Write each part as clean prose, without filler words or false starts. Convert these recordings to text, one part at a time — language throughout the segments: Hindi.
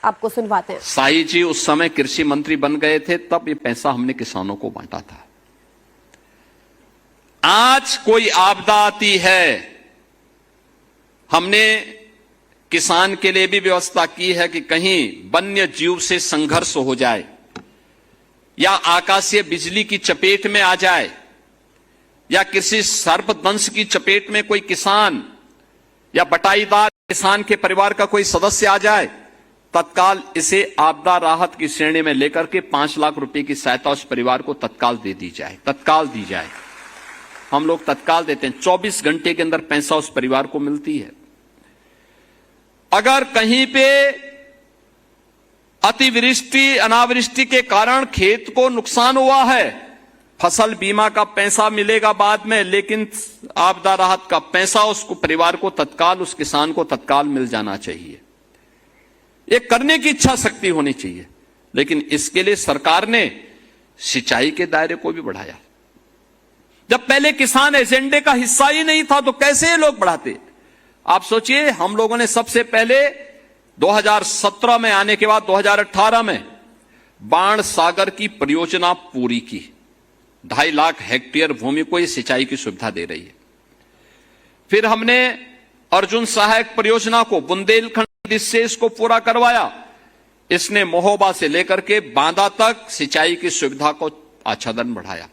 आपको सुनवाते हैं। शाही जी उस समय कृषि मंत्री बन गए थे, तब ये पैसा हमने किसानों को बांटा था। आज कोई आपदा आती है, हमने किसान के लिए भी व्यवस्था की है कि कहीं वन्य जीव से संघर्ष हो जाए या आकाशीय बिजली की चपेट में आ जाए या किसी सर्पदंश की चपेट में कोई किसान या बटाईदार किसान के परिवार का कोई सदस्य आ जाए, तत्काल इसे आपदा राहत की श्रेणी में लेकर के 5 लाख रुपए की सहायता उस परिवार को तत्काल दे दी जाए, तत्काल दी जाए। हम लोग तत्काल देते हैं, 24 घंटे के अंदर पैसा उस परिवार को मिलती है। अगर कहीं पे अतिवृष्टि अनावृष्टि के कारण खेत को नुकसान हुआ है, फसल बीमा का पैसा मिलेगा बाद में, लेकिन आपदा राहत का पैसा उसको परिवार को तत्काल, उस किसान को तत्काल मिल जाना चाहिए। ये करने की इच्छा शक्ति होनी चाहिए। लेकिन इसके लिए सरकार ने सिंचाई के दायरे को भी बढ़ाया। जब पहले किसान एजेंडे का हिस्सा ही नहीं था तो कैसे ये लोग बढ़ाते? आप सोचिए, हम लोगों ने सबसे पहले 2017 में आने के बाद 2018 में बाण सागर की परियोजना पूरी की। 2.5 लाख हेक्टेयर भूमि को ये सिंचाई की सुविधा दे रही है। फिर हमने अर्जुन सहायक परियोजना को बुंदेलखंड से इसको पूरा करवाया। इसने महोबा से लेकर के बांदा तक सिंचाई की सुविधा को आच्छादन बढ़ाया।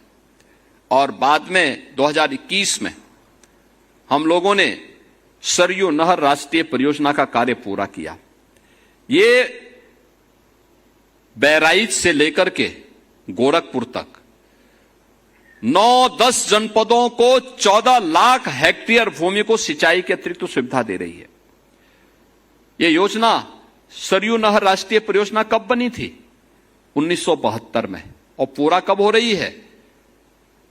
और बाद में 2021 में हम लोगों ने सरयू नहर राष्ट्रीय परियोजना का कार्य पूरा किया। ये बहराइच से लेकर के गोरखपुर तक 9-10 जनपदों को 14 लाख हेक्टेयर भूमि को सिंचाई के अतिरिक्त सुविधा दे रही है। यह योजना सरयू नहर राष्ट्रीय परियोजना कब बनी थी? 1972 में। और पूरा कब हो रही है?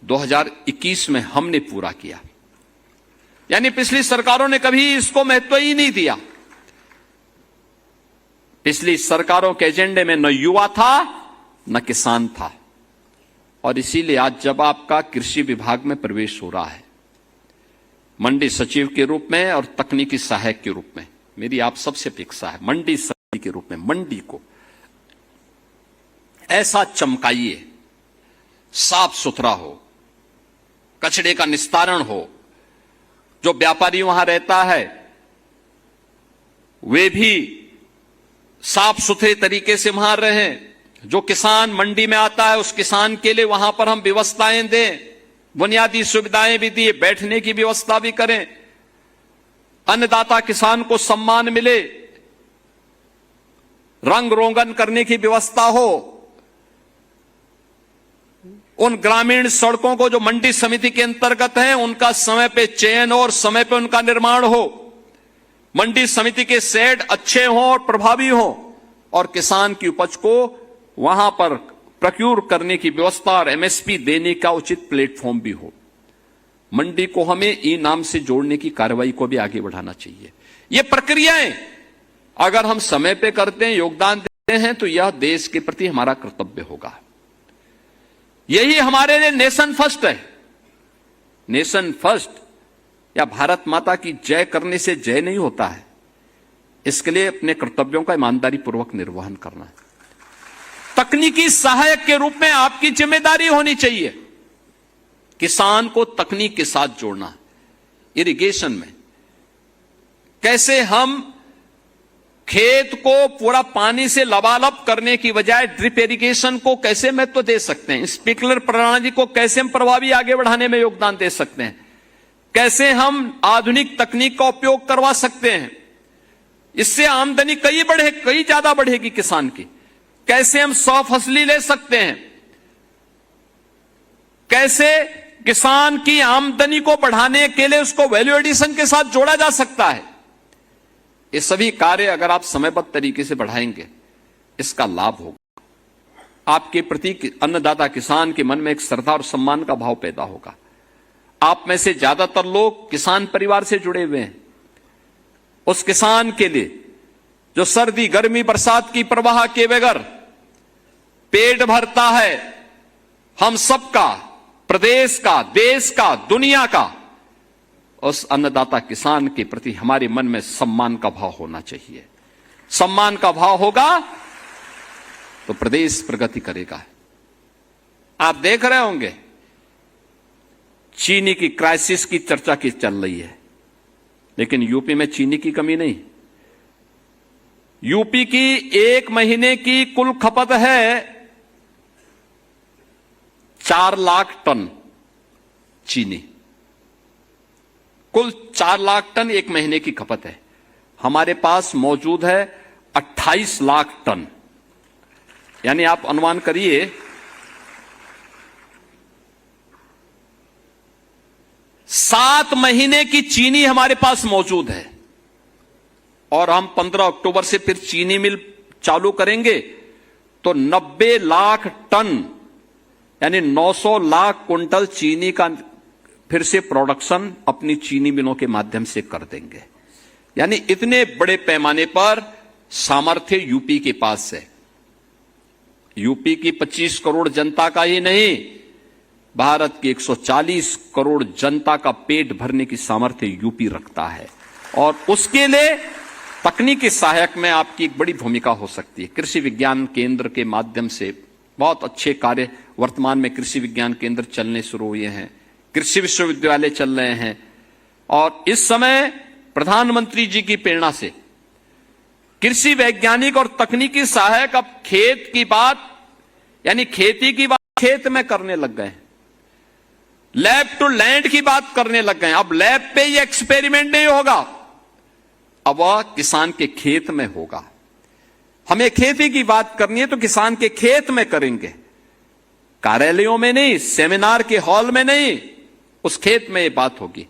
2021 में हमने पूरा किया। यानी पिछली सरकारों ने कभी इसको महत्व ही नहीं दिया। पिछली सरकारों के एजेंडे में न युवा था न किसान था। और इसीलिए आज जब आपका कृषि विभाग में प्रवेश हो रहा है, मंडी सचिव के रूप में और तकनीकी सहायक के रूप में, मेरी आप सबसे अपेक्षा है मंडी सचिव के रूप में मंडी को ऐसा चमकाइए, साफ सुथरा हो, कचरे का निस्तारण हो, जो व्यापारी वहां रहता है वे भी साफ सुथरे तरीके से वहां रहें। जो किसान मंडी में आता है उस किसान के लिए वहां पर हम व्यवस्थाएं दें, बुनियादी सुविधाएं भी दिए, बैठने की व्यवस्था भी करें, अन्नदाता किसान को सम्मान मिले, रंग रोगन करने की व्यवस्था हो। उन ग्रामीण सड़कों को जो मंडी समिति के अंतर्गत हैं उनका समय पे चयन और समय पे उनका निर्माण हो। मंडी समिति के शेड अच्छे हों और प्रभावी हों और किसान की उपज को वहां पर प्रोक्योर करने की व्यवस्था और एमएसपी देने का उचित प्लेटफॉर्म भी हो। मंडी को हमें ई नाम से जोड़ने की कार्रवाई को भी आगे बढ़ाना चाहिए। ये प्रक्रियाएं अगर हम समय पे करते हैं, योगदान देते हैं, तो यह देश के प्रति हमारा कर्तव्य होगा। यही हमारे लिए नेशन फर्स्ट है। नेशन फर्स्ट या भारत माता की जय करने से जय नहीं होता है। इसके लिए अपने कर्तव्यों का ईमानदारी पूर्वक निर्वहन करना है। तकनीकी सहायक के रूप में आपकी जिम्मेदारी होनी चाहिए किसान को तकनीक के साथ जोड़ना। इरिगेशन में कैसे हम खेत को पूरा पानी से लबालब करने की बजाय ड्रिप इरिगेशन को कैसे महत्व दे सकते हैं, स्प्रिंकलर प्रणाली को कैसे हम प्रभावी आगे बढ़ाने में योगदान दे सकते हैं, कैसे हम आधुनिक तकनीक का उपयोग करवा सकते हैं, इससे आमदनी कई ज्यादा बढ़ेगी किसान की। कैसे हम 100 फसली ले सकते हैं, कैसे किसान की आमदनी को बढ़ाने के लिए उसको वैल्यू एडिशन के साथ जोड़ा जा सकता है। ये सभी कार्य अगर आप समयबद्ध तरीके से बढ़ाएंगे, इसका लाभ होगा। आपके प्रति अन्नदाता किसान के मन में एक श्रद्धा और सम्मान का भाव पैदा होगा। आप में से ज्यादातर लोग किसान परिवार से जुड़े हुए हैं। उस किसान के लिए जो सर्दी गर्मी बरसात की परवाह के बगैर पेट भरता है, हम सबका, प्रदेश का, देश का, दुनिया का, उस अन्नदाता किसान के प्रति हमारे मन में सम्मान का भाव होना चाहिए। सम्मान का भाव होगा तो प्रदेश प्रगति करेगा। आप देख रहे होंगे चीनी की क्राइसिस की चर्चा की चल रही है, लेकिन यूपी में चीनी की कमी नहीं। यूपी की एक महीने की कुल खपत है 4 लाख टन चीनी, कुल 4 लाख टन एक महीने की खपत है। हमारे पास मौजूद है 28 लाख टन, यानी आप अनुमान करिए 7 महीने की चीनी हमारे पास मौजूद है। और हम 15 अक्टूबर से फिर चीनी मिल चालू करेंगे तो 90 लाख टन यानी 900 लाख कुंटल चीनी का फिर से प्रोडक्शन अपनी चीनी मिलों के माध्यम से कर देंगे। यानी इतने बड़े पैमाने पर सामर्थ्य यूपी के पास है। यूपी की 25 करोड़ जनता का ही नहीं, भारत की 140 करोड़ जनता का पेट भरने की सामर्थ्य यूपी रखता है। और उसके लिए तकनीकी सहायक में आपकी एक बड़ी भूमिका हो सकती है। कृषि विज्ञान केंद्र के माध्यम से बहुत अच्छे कार्य वर्तमान में कृषि विज्ञान केंद्र चलने शुरू हुए हैं, कृषि विश्वविद्यालय चल रहे हैं। और इस समय प्रधानमंत्री जी की प्रेरणा से कृषि वैज्ञानिक और तकनीकी सहायक अब खेत की बात यानी खेती की बात खेत में करने लग गए हैं, लैब टू लैंड की बात करने लग गए हैं। अब लैब पे ये एक्सपेरिमेंट नहीं होगा, अब वह किसान के खेत में होगा। हमें खेती की बात करनी है तो किसान के खेत में करेंगे, कार्यालयों में नहीं, सेमिनार के हॉल में नहीं, उस खेत में ये बात होगी।